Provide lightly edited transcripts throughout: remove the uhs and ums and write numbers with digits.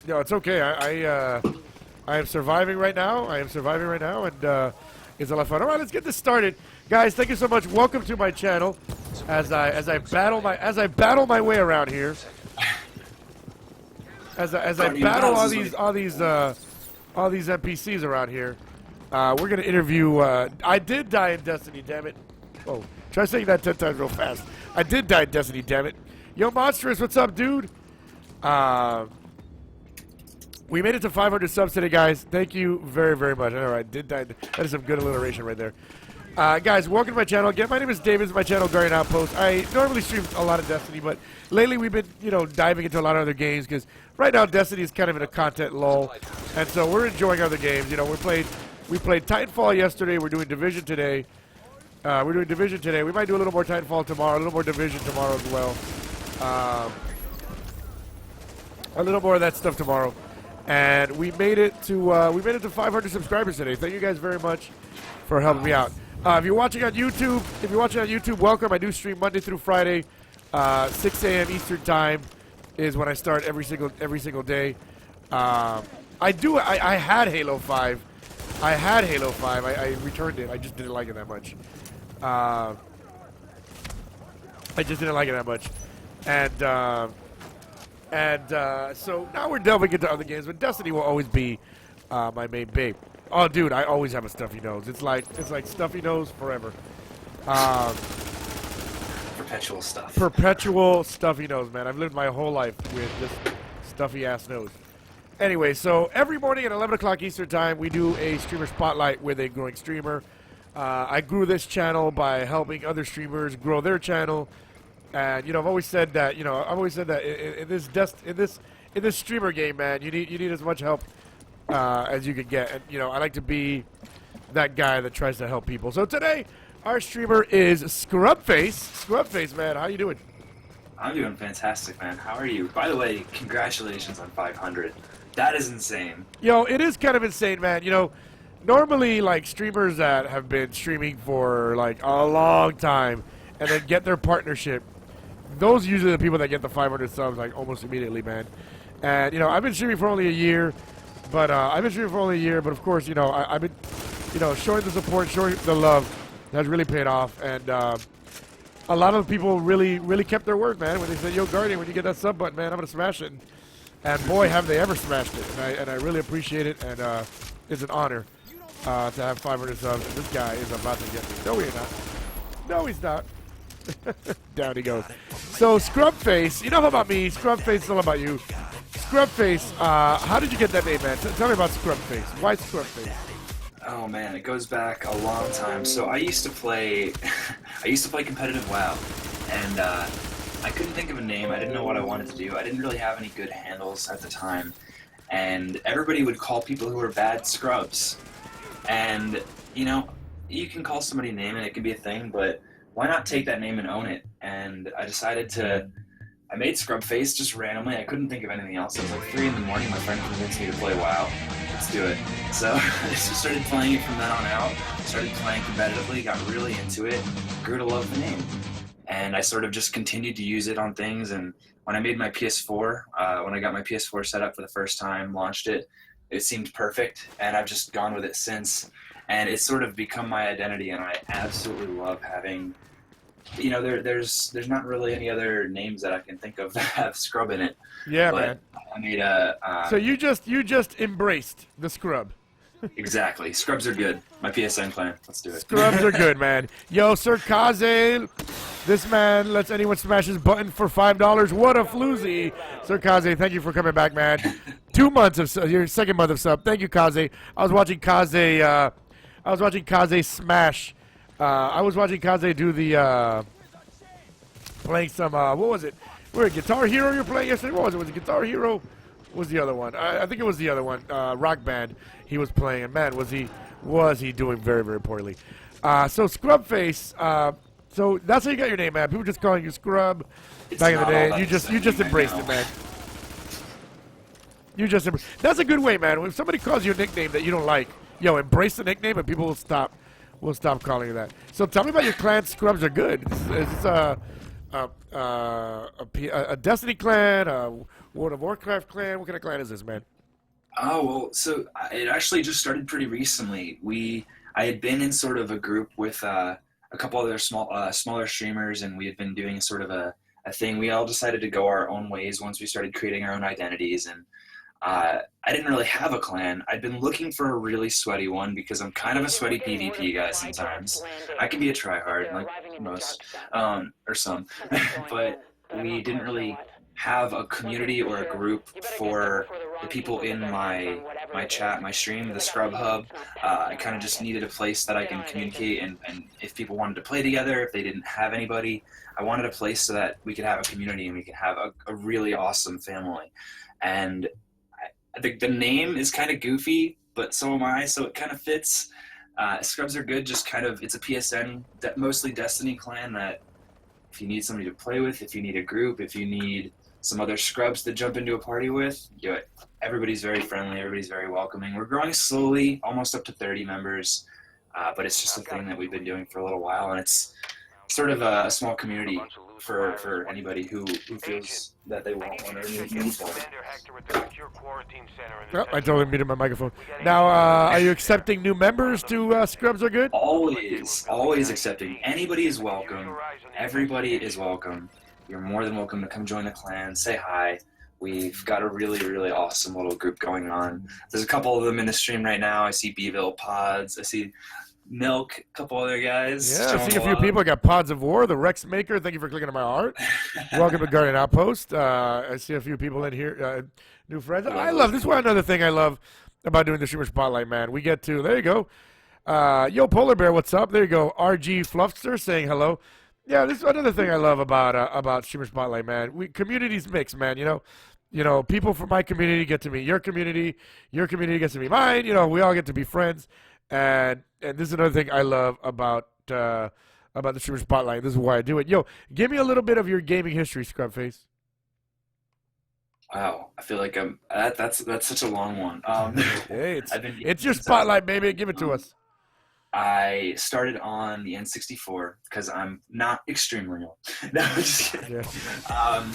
No, it's okay. I am surviving right now. I am surviving right now, and it's a lot of fun. All right, let's get this started, guys. Thank you so much. Welcome to my channel. As I battle my way around here. As I battle all these NPCs around here. We're gonna interview. I did die in Destiny. Damn it! Oh, try saying that 10 times real fast. I did die in Destiny. Damn it! Yo, Monstrous, what's up, dude? We made it to 500 subs today, guys. Thank you very, very much. All right, did die. That is some good alliteration right there. Guys, welcome to my channel. Again, my name is David. This is my channel, Guardian Outpost. I normally stream a lot of Destiny, but lately we've been, diving into a lot of other games because right now Destiny is kind of in a content lull, and so we're enjoying other games. We played Titanfall yesterday. We're doing Division today. We might do a little more Titanfall tomorrow, a little more Division tomorrow as well. A little more of that stuff tomorrow. And we made it to 500 subscribers today. Thank you guys very much for helping me out. If you're watching on YouTube, welcome. I do stream Monday through Friday, 6 a.m. Eastern time is when I start every single day. I had Halo 5. I returned it. I just didn't like it that much. So now we're delving into other games, but Destiny will always be my main babe. Oh, dude, I always have a stuffy nose. It's like stuffy nose forever. Perpetual stuff. Perpetual stuffy nose, man. I've lived my whole life with this stuffy ass nose. Anyway, so every morning at 11 o'clock Eastern time, we do a streamer spotlight with a growing streamer. I grew this channel by helping other streamers grow their channel. And I've always said that in this streamer game, man, you need as much help as you can get. And I like to be that guy that tries to help people. So today, our streamer is Scrubface. Scrubface, man, how you doing? I'm doing fantastic, man. How are you? By the way, congratulations on 500. That is insane. Yo, it is kind of insane, man. Normally, like, streamers that have been streaming for like a long time and then get their partnership. Those are usually the people that get the 500 subs like almost immediately, man. And I've been streaming for only a year, but of course, I've been, showing the support, showing the love has really paid off, and a lot of people really kept their word, man. When they said, "Yo, Guardian, when you get that sub button, man, I'm gonna smash it," and boy, have they ever smashed it, and I really appreciate it, and it's an honor to have 500 subs. And this guy is about to get me. No, he's not. No, he's not. Down he goes. So Scrubface, you know about me. Scrubface is all about you. Scrubface, how did you get that name, man? Tell me about Scrubface. Why Scrubface? Oh man, it goes back a long time. So I used to play competitive WoW, and I couldn't think of a name. I didn't know what I wanted to do. I didn't really have any good handles at the time, and everybody would call people who were bad Scrubs. And you can call somebody a name and it can be a thing, but why not take that name and own it? And I made Scrubface just randomly. I couldn't think of anything else. It was like 3 in the morning. My friend convinced me to play WoW. Let's do it. So I just started playing it from then on out. Started playing competitively, got really into it, grew to love the name. And I sort of just continued to use it on things. And when I made my PS4, when I got my PS4 set up for the first time, launched it, it seemed perfect. And I've just gone with it since. And it's sort of become my identity, and I absolutely love having, there's not really any other names that I can think of that have Scrub in it. Yeah, but man. I made a. So you just embraced the Scrub. Exactly. Scrubs are good. My PSN clan. Let's do it. Scrubs are good, man. Yo, Sir Kaze, this man lets anyone smash his button for $5. What a floozy. Sir Kaze, thank you for coming back, man. 2 months of your second month of sub. Thank you, Kaze. I was watching Kaze smash. I was watching Kaze do the playing some what was it? Guitar Hero you're playing yesterday? What was it? Was it Guitar Hero? What was the other one? I think it was the other one. Rock Band. He was playing, and man, was he doing very, very poorly. So Scrubface. So that's how you got your name, man. People just calling you Scrub back in the day. You just embraced it, man. That's a good way, man. If somebody calls you a nickname that you don't like, yo, embrace the nickname, and people will stop calling you that. So tell me about your clan. Scrubs are good. Is this a Destiny clan? World of Warcraft clan? What kind of clan is this, man? Oh well, so it actually just started pretty recently. I had been in sort of a group with a couple other smaller streamers, and we had been doing sort of a thing. We all decided to go our own ways once we started creating our own identities, and I didn't really have a clan. I'd been looking for a really sweaty one because I'm kind of a sweaty PvP guy sometimes. I can be a tryhard, like most, or some, but we didn't really have a community or a group for the people in my chat, my stream, the Scrub Hub. I kind of just needed a place that I can communicate, and if people wanted to play together, if they didn't have anybody, I wanted a place so that we could have a community and we could have a really awesome family. And I think the name is kind of goofy, but so am I, so it kind of fits. Scrubs Are Good, just kind of, it's a PSN, mostly Destiny clan that if you need somebody to play with, if you need a group, if you need some other scrubs to jump into a party with, everybody's very friendly, everybody's very welcoming. We're growing slowly, almost up to 30 members, but it's just a thing that we've been doing for a little while, and it's sort of a small community for anybody who feels that they want one or needs one. Oh, I totally muted my microphone. Now, are you accepting new members to Scrubs Are Good? Always accepting. Anybody is welcome. Everybody is welcome. You're more than welcome to come join the clan, say hi. We've got a really, really awesome little group going on. There's a couple of them in the stream right now. I see Beeville, Pods, I see Milk, a couple other guys. Yeah, I see a few people. I got Pods of War, the Rex Maker. Thank you for clicking on my heart. Welcome to Guardian Outpost. I see a few people in here, new friends. I love this. One another thing I love about doing the Streamer Spotlight, man. We get to, there you go. Yo, Polar Bear, what's up? There you go. RG Fluffster saying hello. Yeah, this is another thing I love about Streamer Spotlight, man. Communities mix, man. You know, people from my community get to meet your community gets to meet mine. You know, we all get to be friends, and this is another thing I love about the Streamer Spotlight. This is why I do it. Yo, give me a little bit of your gaming history, Scrubface. Wow, I feel like that's such a long one. Hey, it's your spotlight, baby. Give it to us. I started on the N64 because I'm not extremely old. No, I'm just kidding. Yeah.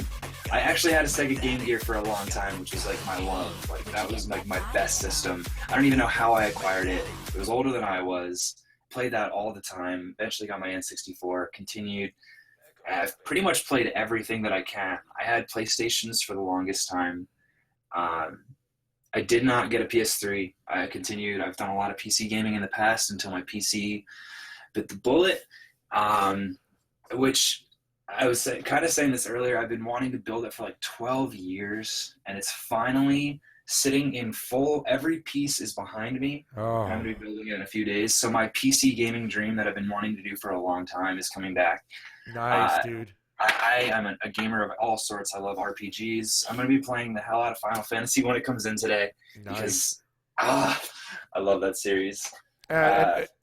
I actually had a Sega Game Gear for a long time, which was like my love. Like that was like my best system. I don't even know how I acquired it. It was older than I was. Played that all the time. Eventually got my N64. Continued. I've pretty much played everything that I can. I had PlayStations for the longest time. I did not get a PS3. I continued. I've done a lot of PC gaming in the past until my PC bit the bullet, which I was kind of saying this earlier. I've been wanting to build it for like 12 years, and it's finally sitting in full. Every piece is behind me. Oh. I'm going to be building it in a few days. So my PC gaming dream that I've been wanting to do for a long time is coming back. Nice, dude. I am a gamer of all sorts. I love RPGs. I'm going to be playing the hell out of Final Fantasy when it comes in today. Nice. Because I love that series.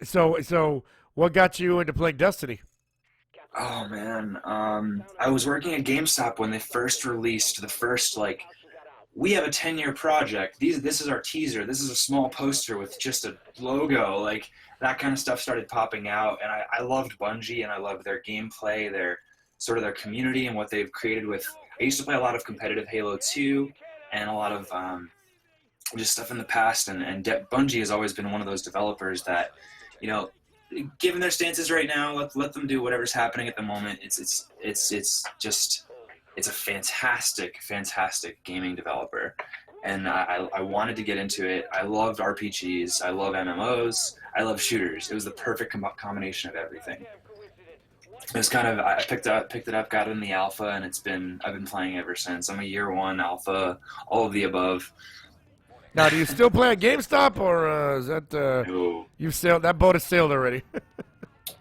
So what got you into playing Destiny? Oh, man. I was working at GameStop when they first released the first, like, we have a 10-year project. This is our teaser. This is a small poster with just a logo. Like, that kind of stuff started popping out. And I loved Bungie, and I loved their gameplay, their community, and what they've created with. I used to play a lot of competitive Halo 2 and a lot of just stuff in the past, and Bungie has always been one of those developers that, you know, given their stances right now, let them do whatever's happening at the moment. It's a fantastic gaming developer, and I wanted to get into it. I loved RPGs, I love MMOs, I love shooters. It was the perfect combination of everything. It was kind of, I picked it up, got it in the alpha, and I've been playing ever since. I'm a year one alpha, all of the above. Now, do you still play at GameStop, or is that No. you've sailed? That boat has sailed already.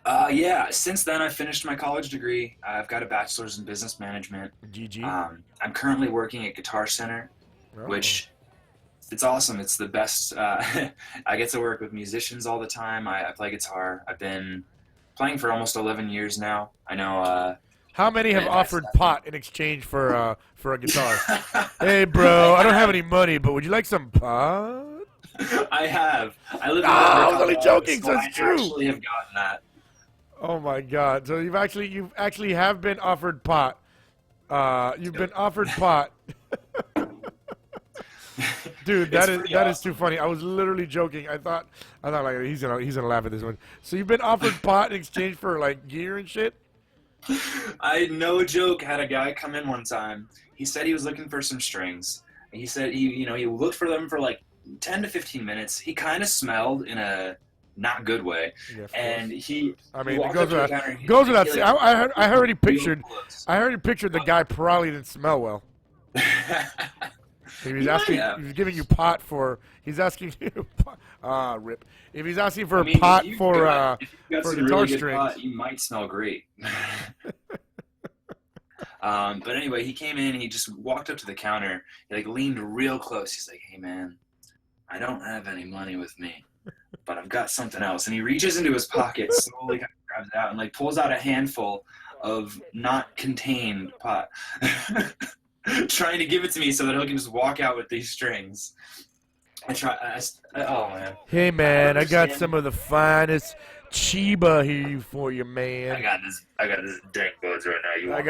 Yeah. Since then, I finished my college degree. I've got a bachelor's in business management. GG. I'm currently working at Guitar Center, which it's awesome. It's the best. I get to work with musicians all the time. I play guitar. I've been playing for almost 11 years now. I know. How many have offered pot in exchange for a guitar? Hey, bro, I don't have any money, but would you like some pot? I have. I live in I was only joking, so it's true. I actually have gotten that. Oh my God! So you've actually have been offered pot. You've been offered pot Dude, It's that is pretty that is awesome. too funny. I was literally joking. I thought like he's gonna laugh at this one. So you've been offered pot in exchange for like gear and shit? I no joke had a guy come in one time. He said he was looking for some strings. He said he looked for them for like 10 to 15 minutes. He kind of smelled in a not good way, Yeah, of course. and he I he mean, it walked up goes to the without counter. goes without. He, Say, like, I already real pictured. close. I already pictured the guy probably didn't smell well. If he's He might asking, have. if he's giving you pot for. He's asking you. Rip. If he's asking for I a mean, pot for if you've got for some guitar really good strings. pot, you might smell great. But anyway, he came in. He just walked up to the counter. He like leaned real close. He's like, "Hey man, I don't have any money with me, but I've got something else." And he reaches into his pocket, slowly kind of grabs it out, and like pulls out a handful of not contained pot, trying to give it to me so that he can just walk out with these strings. Oh man. Hey man, I got understand. some of the finest Chiba here for you, man. I got this dank buds right now. You I want?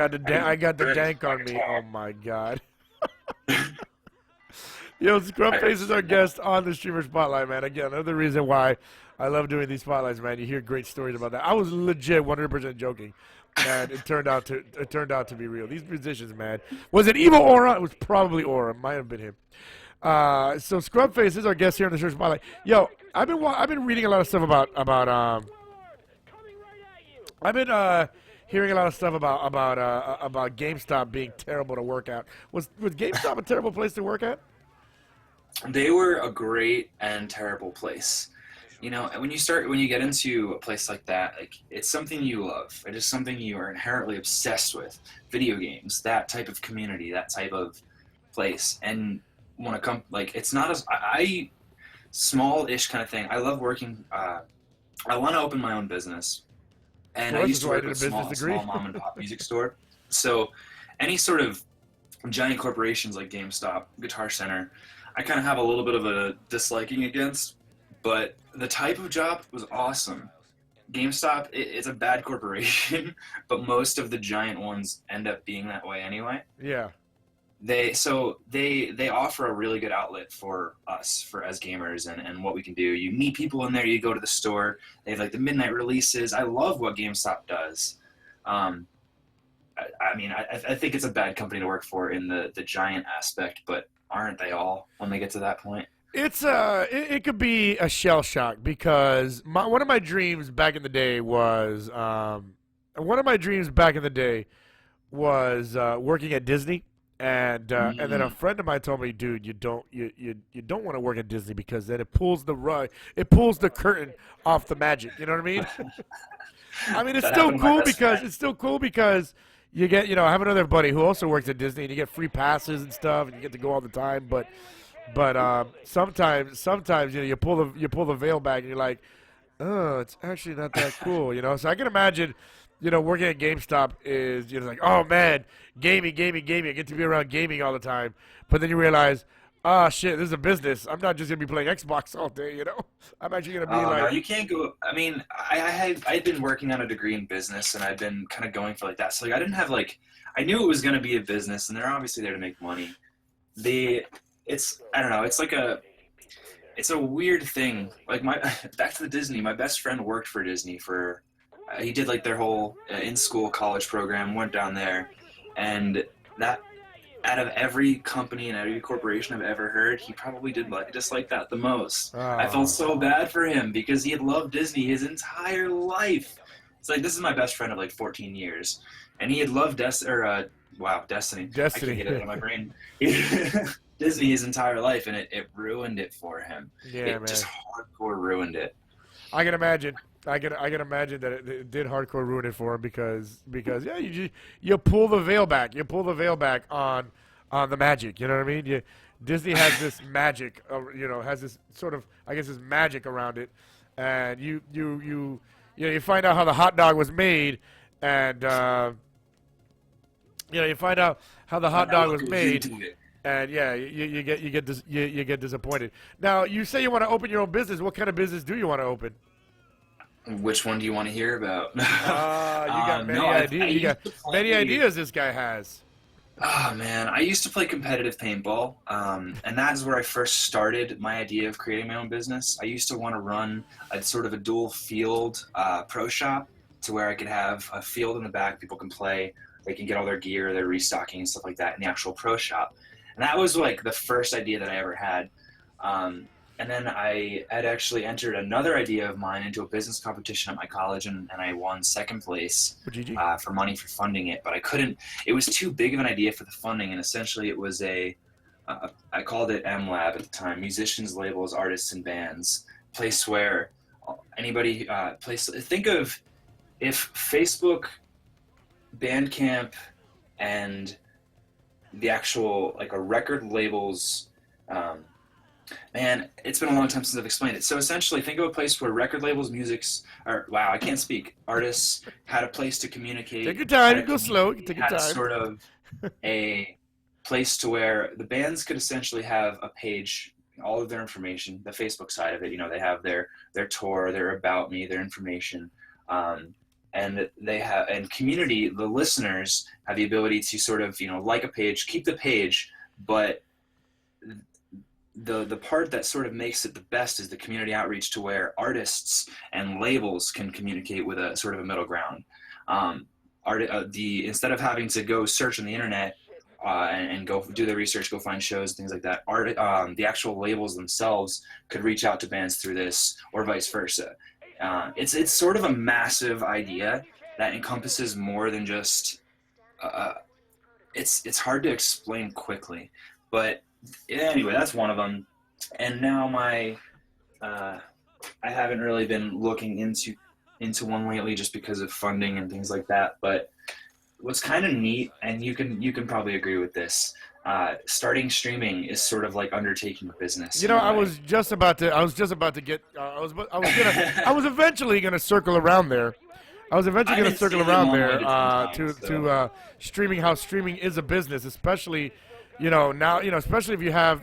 got the dank on me. Oh my god. Yo, Scrubface is our guest on the Streamer Spotlight, man. Again, another reason why I love doing these spotlights, man. You hear great stories about that. I was legit 100% joking, and it turned out to be real. These musicians, man. Was it Evo Aura? It was probably Aura. Might have been him. So Scrubface is our guest here on the Streamer Spotlight. Yo, I've been reading a lot of stuff about I've been hearing a lot of stuff about GameStop being terrible to work at. Was GameStop a terrible place to work at? They were a great and terrible place. You know, and when you get into a place like that, like it's something you love. It is something you are inherently obsessed with. Video games, that type of community, that type of place, and want to come like it's not as I small-ish kind of thing. I love working. I want to open my own business, and Well, I this used is to why I work did a with business small degree. mom and pop music store. So, any sort of giant corporations like GameStop, Guitar Center, I kind of have a little bit of a disliking against. But the type of job was awesome. GameStop, it's a bad corporation, but most of the giant ones end up being that way anyway. Yeah. They offer a really good outlet for us for as gamers and what we can do. You meet people in there. You go to the store. They have like the midnight releases. I love what GameStop does. I mean, I think it's a bad company to work for in the giant aspect, but aren't they all when they get to that point? It's it could be a shell shock because one of my dreams back in the day was working at Disney, and then a friend of mine told me, dude, you don't want to work at Disney because then it pulls the curtain off the magic. You know what I mean? I mean, That happened to my best friend. it's still cool because you get, I have another buddy who also works at Disney, and you get free passes and stuff, and you get to go all the time, but sometimes you pull the veil back and you're like, oh, it's actually not that cool, So I can imagine, working at GameStop is like, oh man, gaming. I get to be around gaming all the time, but then you realize, oh shit, this is a business. I'm not just gonna be playing Xbox all day, I'm actually gonna be Oh no, like, you can't go. I mean, I'd been working on a degree in business, and I'd been kind of going for like that. So like, I didn't have like, I knew it was gonna be a business, and they're obviously there to make money. I don't know. It's a weird thing. Like back to the Disney. My best friend worked for Disney for. He did like their whole in-school college program. Went down there, and that out of every company and every corporation I've ever heard, he probably did just like that the most. I oh, felt so bad for him because he had loved Disney his entire life. It's like this is my best friend of like 14 years, and he had loved Destiny. I Destiny. can't get it out of my brain. Disney his entire life, and it ruined it for him. Yeah, It man. just hardcore ruined it. I can imagine. I can imagine that it did hardcore ruin it for him because yeah, you pull the veil back. You pull the veil back on the magic. You know what I mean? Disney has this magic. Has this sort of, I guess, this magic around it, and you find out how the hot dog was made, and you find out how the hot dog was made. And yeah, you get disappointed. Now you say you want to open your own business. What kind of business do you want to open? Which one do you want to hear about? You got many no, ideas. I You got used to play- many ideas. This guy has. Oh man, I used to play competitive paintball, and that is where I first started my idea of creating my own business. I used to want to run a sort of a dual field pro shop to where I could have a field in the back people can play, they can get all their gear, their restocking and stuff like that in the actual pro shop. And that was like the first idea that I ever had. And then I had actually entered another idea of mine into a business competition at my college, and I won second place Well, GG. for money for funding it. But I couldn't. It was too big of an idea for the funding, and essentially it was I called it M Lab at the time: musicians, labels, artists, and bands. Place where anybody place. Think of if Facebook, Bandcamp, and the actual like a record labels. Man, it's been a long time since I've explained it. So essentially, think of a place where record labels, I can't speak. Artists had a place to communicate. Take your time. had a Go slow. community, Take your had time. sort of a place to where the bands could essentially have a page, all of their information, the Facebook side of it. You know, they have their tour, their about me, their information, and they have and community. The listeners have the ability to sort of like a page, keep the page, but the part that sort of makes it the best is the community outreach to where artists and labels can communicate with a sort of a middle ground. Instead of having to go search on the internet and go do the research, go find shows, things like that, the actual labels themselves could reach out to bands through this, or vice versa. It's sort of a massive idea that encompasses more than just. It's hard to explain quickly, but anyway, that's one of them. And now I haven't really been looking into one lately just because of funding and things like that. But what's kind of neat, and you can probably agree with this, starting streaming is sort of like undertaking a business. You know, I was just about to get. I was eventually gonna circle around there. I was eventually I've going been to circle seeing it around one there way to 10 times, to streaming. How streaming is a business, especially now. Especially if you have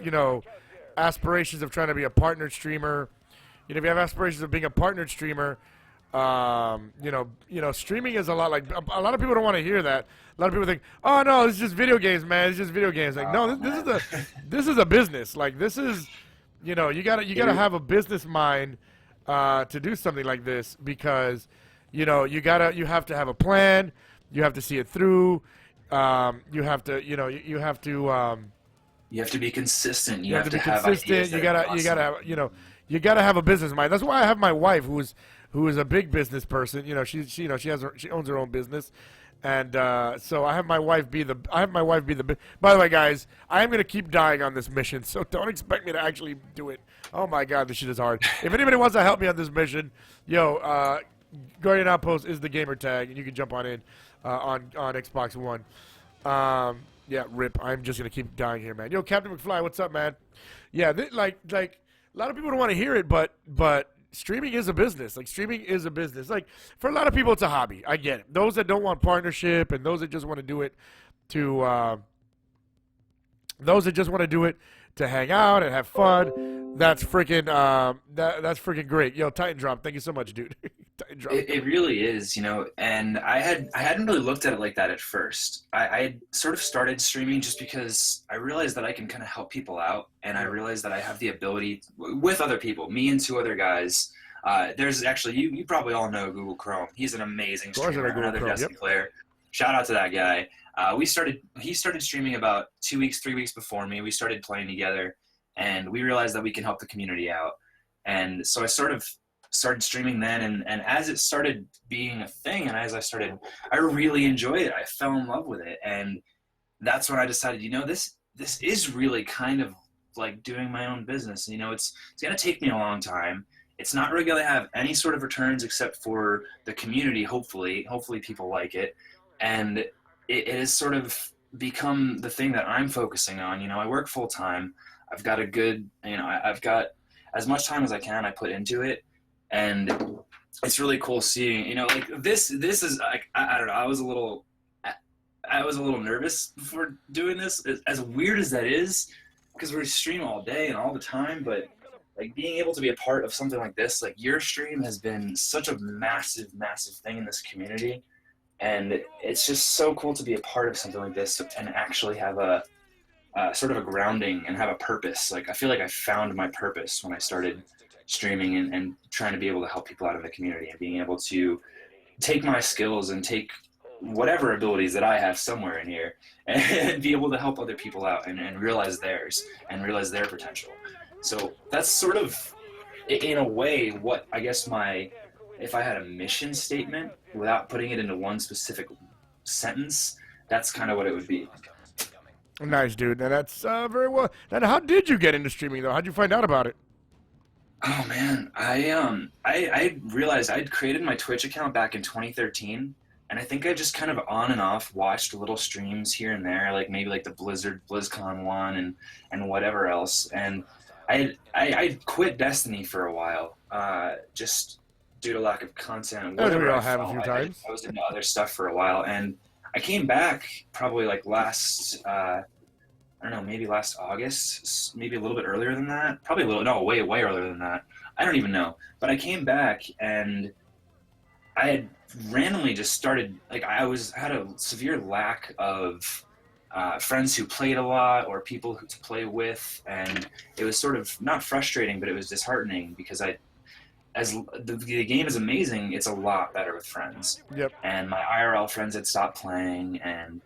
aspirations of trying to be a partnered streamer. If you have aspirations of being a partnered streamer, streaming is a lot like a lot of people don't want to hear that. A lot of people think, oh no, it's just video games, man. It's just video games. Like no, this is a business. Like this is, you gotta have a business mind to do something like this because. You have to have a plan. You have to see it through. You have to be consistent. You have to be have consistent. ideas You that are gotta, awesome. you gotta have a business mind. That's why I have my wife, who is a big business person. She owns her own business, and so I have my wife be the. By the way, guys, I am gonna keep dying on this mission, so don't expect me to actually do it. Oh my God, this shit is hard. If anybody wants to help me on this mission, Guardian Outpost is the gamer tag, and you can jump on in on Xbox One. Yeah, rip. I'm just gonna keep dying here, man. Yo, Captain McFly, what's up, man? Yeah, like a lot of people don't want to hear it, but streaming is a business. Like streaming is a business. Like for a lot of people, it's a hobby. I get it. Those that don't want partnership and those that just want to do it to hang out and have fun. That's freaking that's freaking great. Yo, Titan Drop, thank you so much, dude. Titan Drop. It really is, and I hadn't really looked at it like that at first. I had sort of started streaming just because I realized that I can kind of help people out, and I realized that I have the ability with other people, me and two other guys. There's actually you probably all know Google Chrome. He's an amazing streamer, another Destiny player. Shout out to that guy. He started streaming about 2 weeks, 3 weeks before me. We started playing together, and we realized that we can help the community out. And so I sort of started streaming then, and as it started being a thing, and as I really enjoyed it. I fell in love with it, and that's when I decided, this is really kind of like doing my own business. It's gonna take me a long time. It's not really gonna have any sort of returns except for the community. Hopefully people like it, and it has sort of become the thing that I'm focusing on. I work full time. I've got a good, I've got as much time as I can I put into it, and it's really cool seeing, like this is like, I don't know, I was a little nervous before doing this, as weird as that is, because we stream all day and all the time, but like being able to be a part of something like this, like your stream has been such a massive thing in this community. and it's just so cool to be a part of something like this and actually have a sort of a grounding and have a purpose. Like I feel like I found my purpose when I started streaming and trying to be able to help people out in the community and being able to take my skills and take whatever abilities that I have somewhere in here and be able to help other people out and realize theirs and realize their potential. So that's sort of, in a way, what I guess if I had a mission statement without putting it into one specific sentence, that's kind of what it would be. Nice, dude. And that's very well. And how did you get into streaming, though? How'd you find out about it? Oh man, I realized I'd created my Twitch account back in 2013, and I think I just kind of on and off watched little streams here and there, like maybe like the BlizzCon one and whatever else. And I quit Destiny for a while, just due to lack of content. As we Whatever all I have a felt, few times. I was into other stuff for a while, and I came back probably like last. I don't know, maybe last August, maybe a little bit earlier than that. Probably a little, no, way earlier than that. I don't even know. But I came back and I had randomly just started, like had a severe lack of friends who played a lot or people to play with. And it was sort of not frustrating, but it was disheartening because as the game is amazing, it's a lot better with friends. Yep. And my IRL friends had stopped playing, and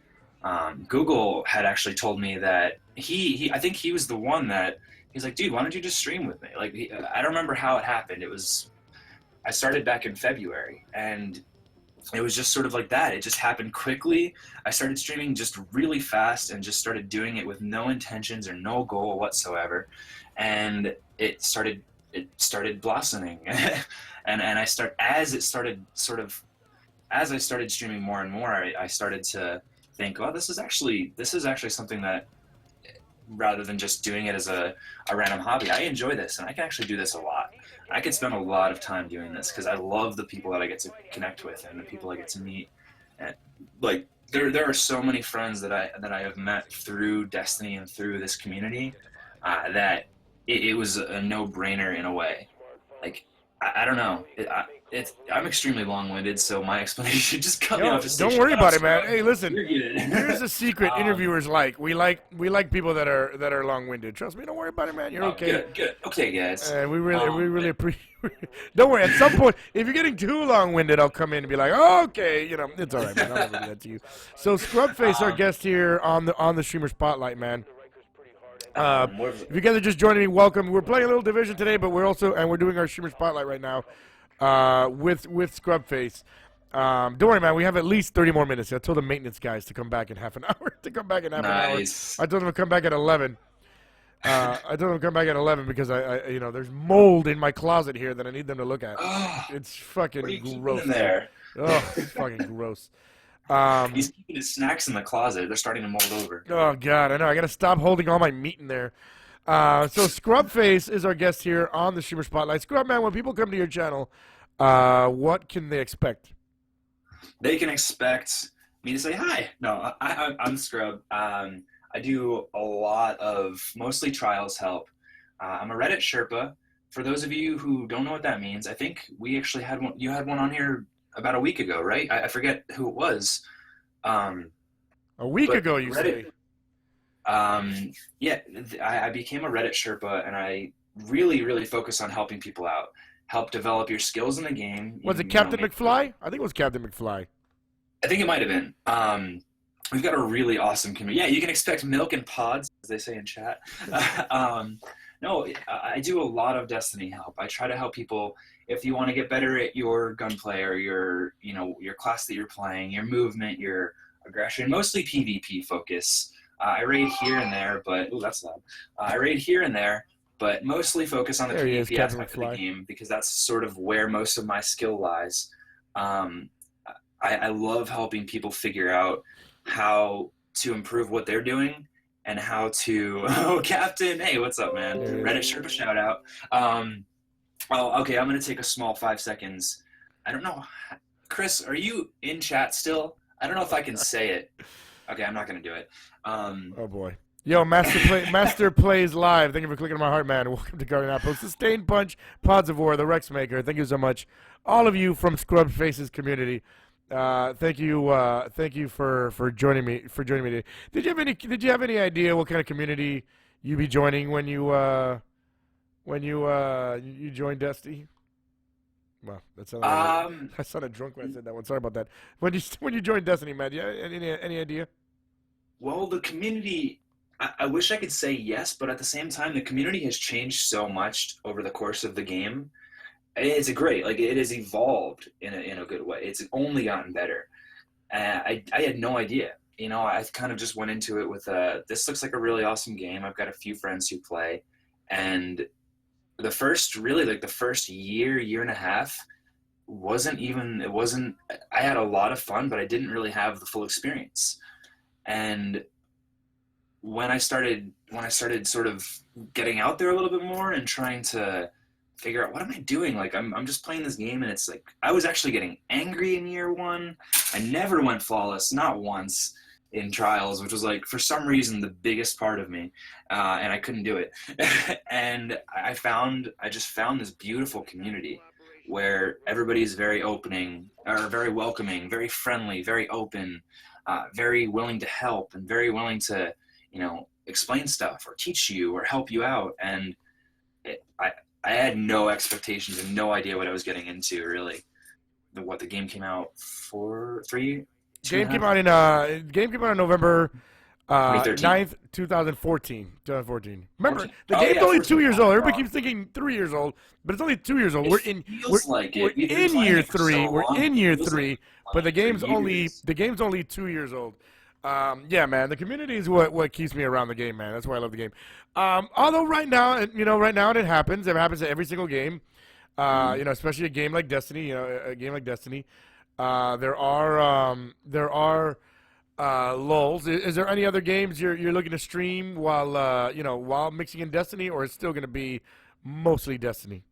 Google had actually told me that I think he was the one that he's like, dude, why don't you just stream with me? Like, I don't remember how it happened. I started back in February, and it was just sort of like that. It just happened quickly. I started streaming just really fast and just started doing it with no intentions or no goal whatsoever. And it started blossoming. and as I started streaming more and more, I started to think, well, this is actually something that, rather than just doing it as a random hobby, I enjoy this and I can actually do this a lot. I could spend a lot of time doing this because I love the people that I get to connect with and the people I get to meet. And like there are so many friends that I have met through Destiny and through this community that it was a no-brainer in a way. Like I don't know. I'm extremely long-winded, so my explanation just cut me off. Don't worry about it, man. Hey, listen. Here's a secret. Um, Interviewers we like people that are long-winded. Trust me. Don't worry about it, man. You're okay. Good. Okay, guys. And we really appreciate. Don't worry. At some point, if you're getting too long-winded, I'll come in and be like, oh, okay, it's all right, man. I'll never do that to you. So Scrubface, our guest here on the Streamer Spotlight, man. If you guys are just joining me, welcome. We're playing a little Division today, but we're doing our Streamer Spotlight right now with Scrubface. Don't worry, man. We have at least 30 more minutes. I told the maintenance guys to come back in half an hour. An hour. I told them to come back at 11. I told them to come back at 11 because I there's mold in my closet here that I need them to look at. It's fucking gross. In there? Oh, it's fucking gross. He's keeping his snacks in the closet. They're starting to mold over. Oh, God, I know. I got to stop holding all my meat in there. So Scrubface is our guest here on the Streamer Spotlight. Scrub, man, when people come to your channel, what can they expect? They can expect me to say hi. No, I'm Scrub. I do a lot of mostly trials help. I'm a Reddit Sherpa. For those of you who don't know what that means, I think we actually had one. You had one on here about a week ago, right? I forget who it was. A week ago, you say? Yeah, I became a Reddit Sherpa, and I really, really focus on helping people out. Help develop your skills in the game. Was it Captain McFly? I think it was Captain McFly. I think it might have been. We've got a really awesome community. Yeah, you can expect milk and pods, as they say in chat. No, I do a lot of Destiny help. I try to help people. If you want to get better at your gunplay or your class that you're playing, your movement, your aggression, mostly PvP focus. I raid here and there, but that's loud. I raid here and there, but mostly focus on the PvP aspect of the game because that's sort of where most of my skill lies. I love helping people figure out how to improve what they're doing and how to. Oh, Captain! Hey, what's up, man? Reddit Sherpa shout out. Okay, I'm gonna take a small 5 seconds. I don't know, Chris, are you in chat still? I don't know if I can say it. Okay, I'm not gonna do it. Oh boy. Yo, Master Plays Live. Thank you for clicking on my heart, man. Welcome to Guardian Outpost. Sustained Punch, Pods of War, the Rex Maker. Thank you so much. All of you from Scrubface's community. Thank you for joining me today. Did you have any idea what kind of community you'd be joining when you joined Destiny? Well, Um, I sounded drunk when I said that one. Sorry about that. When you joined Destiny, man, yeah, any idea? well, the community. I wish I could say yes, but at the same time, the community has changed so much over the course of the game. It's a great, like it has evolved in a good way. It's only gotten better. I had no idea. You know, I kind of just went into it with this looks like a really awesome game. I've got a few friends who play, and the first year and a half wasn't even it wasn't. I had a lot of fun, but I didn't really have the full experience. And when I started sort of getting out there a little bit more and trying to figure out what am I doing? Like I'm just playing this game and it's like I was actually getting angry in year one. I never went flawless, not once in trials, which was like for some reason the biggest part of me, and I couldn't do it. And I just found this beautiful community where everybody's very opening or very welcoming, very friendly, very open, very willing to help and very willing to explain stuff or teach you or help you out. And it, I I had no expectations and no idea what I was getting into, really. The game came out for three, two Game and a came half- out in November 2013. 9th, 2014. 2014. Remember, 14? the Oh, game's yeah, only 14. 2 years old. Everybody Oh, keeps thinking 3 years old, but it's only 2 years old. it We're in feels like we're it. We've been in playing year it for three. so We're long. in It year feels like three, we've but been playing for years. the game's only 2 years old. Yeah, man, the community is what keeps me around the game, man. That's why I love the game. Although right now it happens. It happens to every single game. Mhm. Especially a game like Destiny. A game like Destiny. There are lulls. Is there any other games you're looking to stream while mixing in Destiny, or it's still going to be mostly Destiny?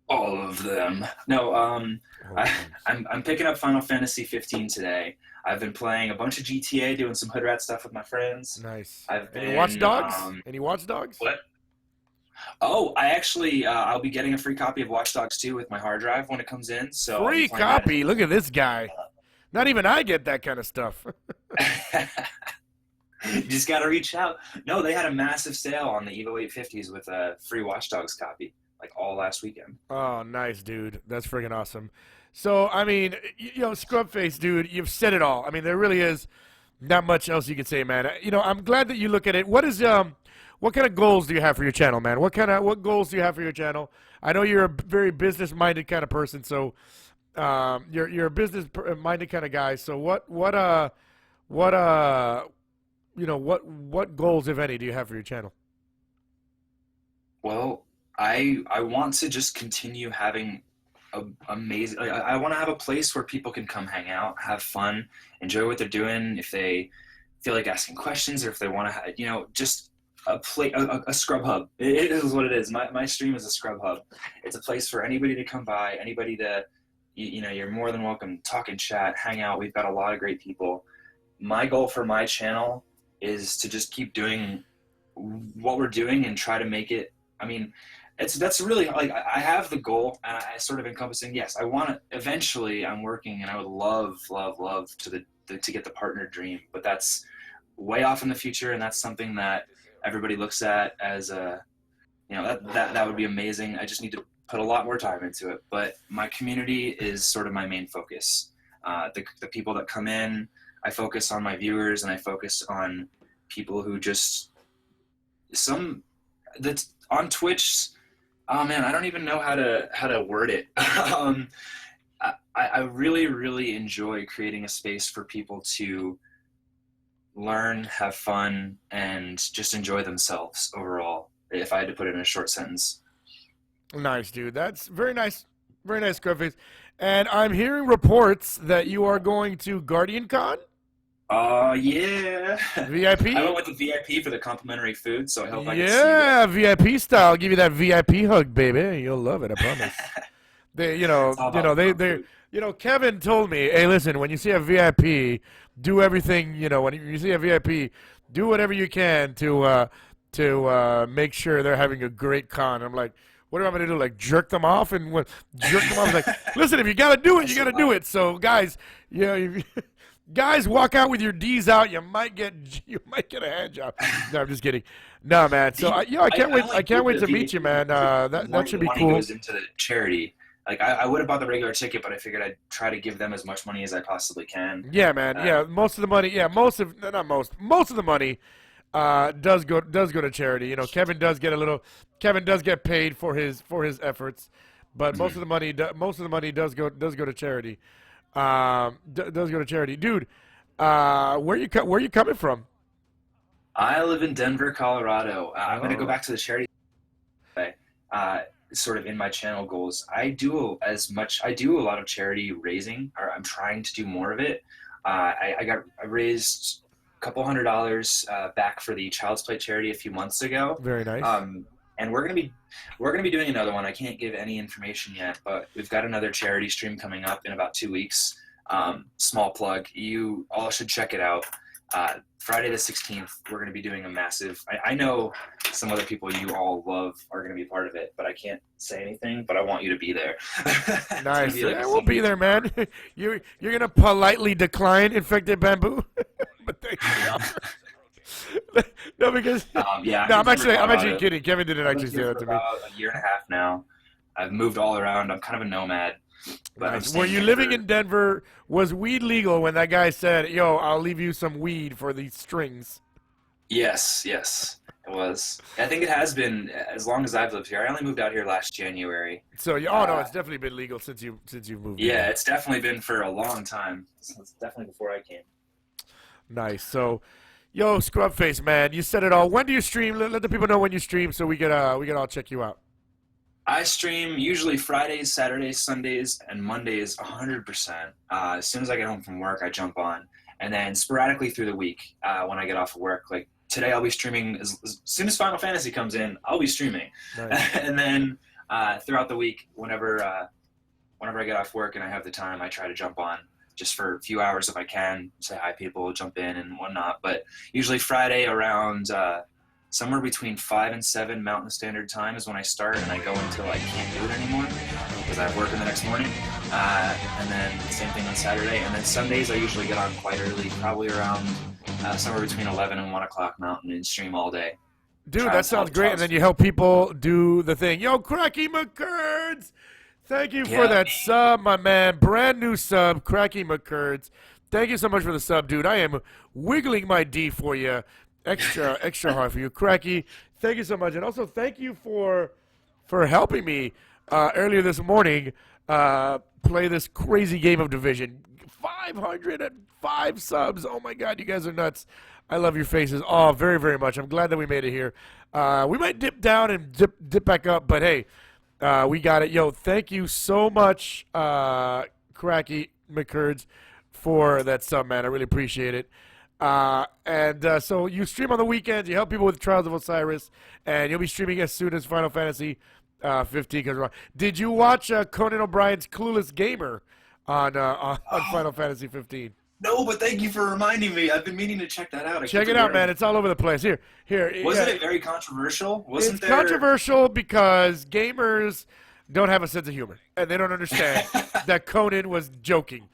All of them. No, Oh, I, thanks. I'm picking up Final Fantasy 15 today. I've been playing a bunch of GTA, doing some hood rat stuff with my friends. Nice. I've Any Watch been Dogs? Any Watch Dogs? what? Oh, I actually I'll be getting a free copy of Watch Dogs 2 with my hard drive when it comes in. So I'll be Free playing that. copy. Look at this guy. Not even I get that kind of stuff. You just got to reach out. No, they had a massive sale on the Evo 850s with a free Watch Dogs copy, like all last weekend. Oh, nice, dude. That's friggin' awesome. So, I mean, Scrubface, dude, you've said it all. I mean, there really is not much else you can say, man. I'm glad that you look at it. What kind of goals do you have for your channel, man? What goals do you have for your channel? I know you're a very business-minded kind of person, so you're a business-minded kind of guy. So, what goals, if any, do you have for your channel? Well, I want to just continue having amazing. I want to have a place where people can come hang out, have fun, enjoy what they're doing. If they feel like asking questions, or if they want to, just a scrub hub. It is what it is. My stream is a scrub hub. It's a place for anybody to come by, anybody to, you're more than welcome. Talk and chat, hang out. We've got a lot of great people. My goal for my channel is to just keep doing what we're doing and try to make it. I mean, that's really like I have the goal, and I sort of encompassing. Yes, I want to eventually. I'm working, and I would love to get the partner dream, but that's way off in the future, and that's something that everybody looks at as that would be amazing. I just need to put a lot more time into it. But my community is sort of my main focus. The people that come in, I focus on my viewers, and I focus on people who just that's on Twitch. Oh man, I don't even know how to word it. I really, really enjoy creating a space for people to learn, have fun, and just enjoy themselves overall, if I had to put it in a short sentence. Nice, dude. That's very nice, Scrubface. And I'm hearing reports that you are going to Guardian Con Oh, yeah. VIP. I went with the VIP for the complimentary food, so I hope I can see Yeah, VIP style. I'll give you that VIP hug, baby. You'll love it, I promise. They, It's all about the they, food. Kevin told me, hey, listen, when you see a VIP, do everything, when you see a VIP, do whatever you can to make sure they're having a great con. I'm like, What do I want to do? Like jerk them off and what? Jerk them off? Like, listen, if you gotta do it, you gotta do it. So guys, guys, walk out with your D's out. You might get a hand job. No, I'm just kidding. No, man. So I can't wait. I can't wait to meet you, man. That should be money cool. goes into the charity. Like I would have bought the regular ticket, but I figured I'd try to give them as much money as I possibly can. Yeah, man. Yeah, most of the money. Yeah, most of the money does go to charity. You know, Kevin does get paid for his efforts, but most of the money does go to charity. Does go to charity, dude. Where you coming from? I live in Denver, Colorado. I'm going to go back to the charity. Sort of in my channel goals, I do a lot of charity raising, or I'm trying to do more of it. I raised a couple $100 back for the Child's Play charity a few months ago. Very nice. And we're gonna be doing another one. I can't give any information yet, but we've got another charity stream coming up in about 2 weeks. Small plug. You all should check it out. Friday the 16th, we're going to be doing a massive. I know some other people you all love are going to be part of it, but I can't say anything. But I want you to be there. Nice. We'll be there, man. You're going to politely decline Infected Bamboo, but thank you. No, because yeah. No, I'm actually kidding. Kevin didn't actually say that to me. About a year and a half now. I've moved all around. I'm kind of a nomad. But nice. Were you living in Denver? Was weed legal when that guy said, "Yo, I'll leave you some weed for these strings"? Yes, it was. I think it has been as long as I've lived here. I only moved out here last January. So, no, it's definitely been legal since you moved. Yeah, it's definitely been for a long time. It's definitely before I came. Nice. So, yo, Scrubface, man, you said it all. When do you stream? Let the people know when you stream so we can all check you out. I stream usually Fridays, Saturdays, Sundays, and Mondays 100%. As soon as I get home from work, I jump on. And then sporadically through the week when I get off of work. Like today I'll be streaming. As soon as Final Fantasy comes in, I'll be streaming. Nice. And then throughout the week, whenever I get off work and I have the time, I try to jump on just for a few hours if I can, say hi people, jump in and whatnot. But usually Friday around somewhere between 5 and 7 Mountain Standard Time is when I start, and I go until I can't do it anymore because I have work in the next morning. And then same thing on Saturday. And then Sundays I usually get on quite early, probably around somewhere between 11 and 1 o'clock Mountain, and stream all day. Dude, that sounds great. And then you help people do the thing. Yo, Cracky McCurds! Thank you for that sub, my man. Brand new sub, Cracky McCurds. Thank you so much for the sub, dude. I am wiggling my D for you. Extra hard for you, Cracky. Thank you so much, and also thank you for helping me earlier this morning play this crazy game of Division. 505 subs. Oh my God, you guys are nuts. I love your faces. Oh, very, very much. I'm glad that we made it here. We might dip down and dip back up, but hey, we got it. Yo, thank you so much, Cracky McCurds, for that sub, man. I really appreciate it. So you stream on the weekends, you help people with Trials of Osiris, and you'll be streaming as soon as Final Fantasy 15 comes around. Did you watch Conan O'Brien's Clueless Gamer on Final Fantasy 15? No, but thank you for reminding me. I've been meaning to check that out. Check it out, man. It's all over the place. Here. Wasn't it very controversial? It's controversial because gamers don't have a sense of humor, and they don't understand that Conan was joking.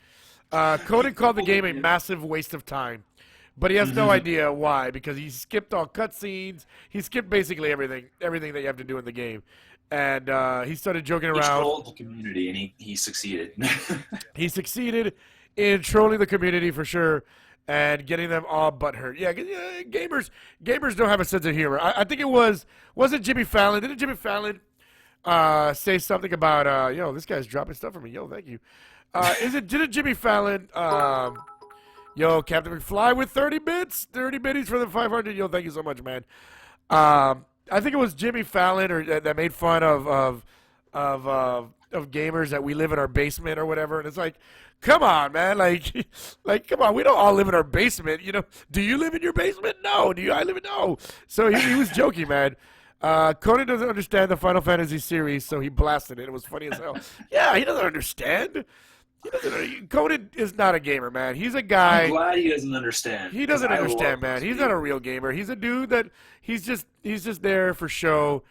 Conan called the game a massive waste of time. But he has no idea why, because he skipped all cutscenes. He skipped basically everything that you have to do in the game. And he started joking around. He trolled the community, and he succeeded. He succeeded in trolling the community for sure and getting them all butthurt. Yeah, gamers don't have a sense of humor. I think wasn't Jimmy Fallon? Didn't Jimmy Fallon say something about, this guy's dropping stuff for me. Yo, thank you. Didn't Jimmy Fallon... Yo, Captain McFly with 30 bits, 30 bitties for the 500. Yo, thank you so much, man. I think it was Jimmy Fallon that made fun of gamers that we live in our basement or whatever, and it's like, come on, man, like come on, we don't all live in our basement, you know? Do you live in your basement? No. I live in no. So he was joking, man. Conan doesn't understand the Final Fantasy series, so he blasted it. It was funny as hell. Yeah, he doesn't understand. Conan is not a gamer, man. He's a guy. I'm glad he doesn't understand. He doesn't understand, man. He's not a real gamer. He's a dude that he's just there for show,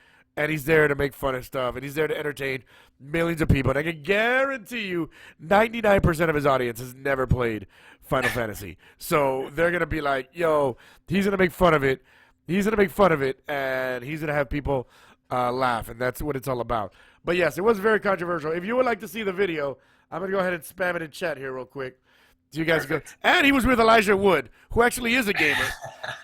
and he's there to make fun of stuff, and he's there to entertain millions of people. And I can guarantee you 99% of his audience has never played Final Fantasy. So they're going to be like, yo, he's going to make fun of it. He's going to make fun of it, and he's going to have people laugh, and that's what it's all about. But yes, it was very controversial. If you would like to see the video, I'm going to go ahead and spam it in chat here real quick. So you guys go. And he was with Elijah Wood, who actually is a gamer.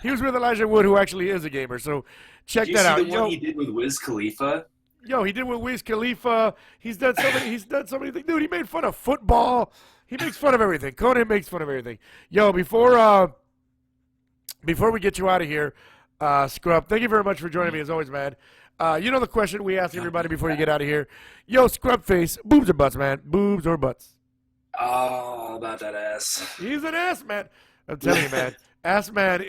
He was with Elijah Wood, who actually is a gamer. So check that out. Did you see the one he did with Wiz Khalifa? Yo, he did with Wiz Khalifa. He's done so many. He's done so many things. Dude, he made fun of football. He makes fun of everything. Conan makes fun of everything. Yo, before we get you out of here, Scrub, thank you very much for joining me as always, man. You know the question we ask everybody before you get out of here. Yo, Scrub Face, boobs or butts, man? Boobs or butts? Oh, about that ass. He's an ass man. I'm telling you, man. Ass man